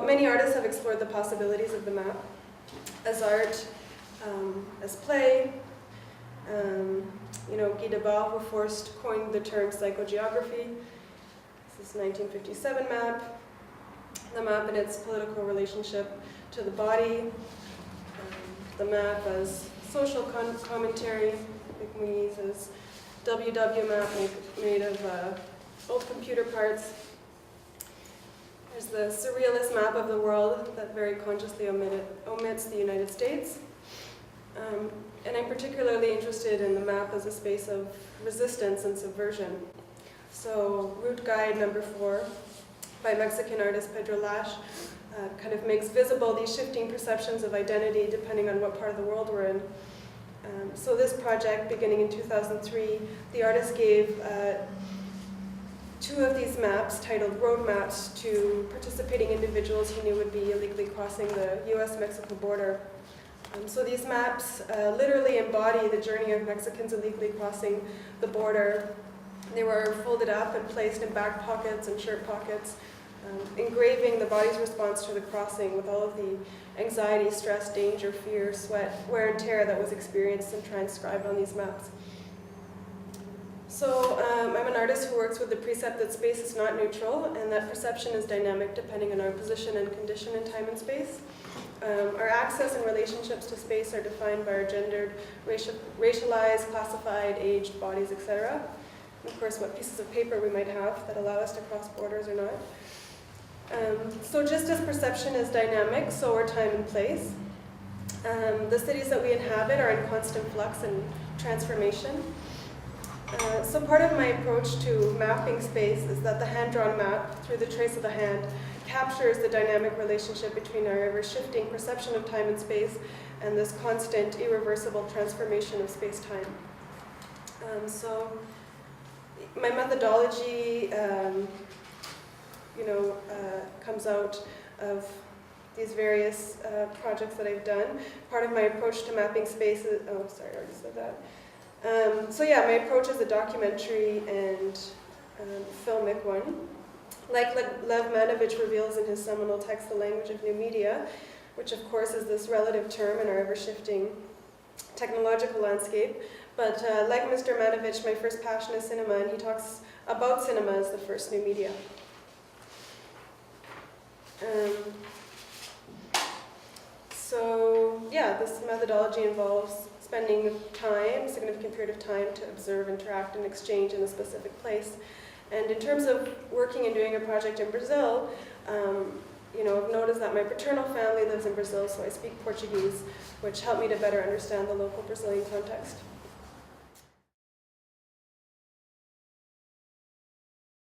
many artists have explored the possibilities of the map as art, as play. Guy Debord, who first coined the term psychogeography. This is 1957 map. The map and its political relationship to the body. The map as social commentary. Like as WW map made of old computer parts. There's the surrealist map of the world that very consciously omits the United States. And I'm particularly interested in the map as a space of resistance and subversion. So Route Guide number 4 by Mexican artist Pedro Lash kind of makes visible these shifting perceptions of identity depending on what part of the world we're in. So this project, beginning in 2003, the artist gave 2 of these maps, titled road maps, to participating individuals he knew would be illegally crossing the US-Mexico border. So these maps literally embody the journey of Mexicans illegally crossing the border. They were folded up and placed in back pockets and shirt pockets, engraving the body's response to the crossing with all of the anxiety, stress, danger, fear, sweat, wear and tear that was experienced and transcribed on these maps. So I'm an artist who works with the precept that space is not neutral and that perception is dynamic depending on our position and condition in time and space. Our access and relationships to space are defined by our gendered, racialized, classified, aged bodies, etc. And of course, what pieces of paper we might have that allow us to cross borders or not. So just as perception is dynamic, so are time and place. The cities that we inhabit are in constant flux and transformation. So part of my approach to mapping space is that the hand-drawn map, through the trace of the hand, captures the dynamic relationship between our ever-shifting perception of time and space and this constant, irreversible transformation of space-time. So my methodology, comes out of these various projects that I've done. Part of my approach to mapping space is, I already said that. My approach is a documentary and filmic one. Like Lev Manovich reveals in his seminal text, The Language of New Media, which of course is this relative term in our ever-shifting technological landscape. But like Mr. Manovich, my first passion is cinema, and he talks about cinema as the first new media. This methodology involves spending time, a significant period of time to observe, interact, and exchange in a specific place. And in terms of working and doing a project in Brazil, I've noticed that my paternal family lives in Brazil, so I speak Portuguese, which helped me to better understand the local Brazilian context.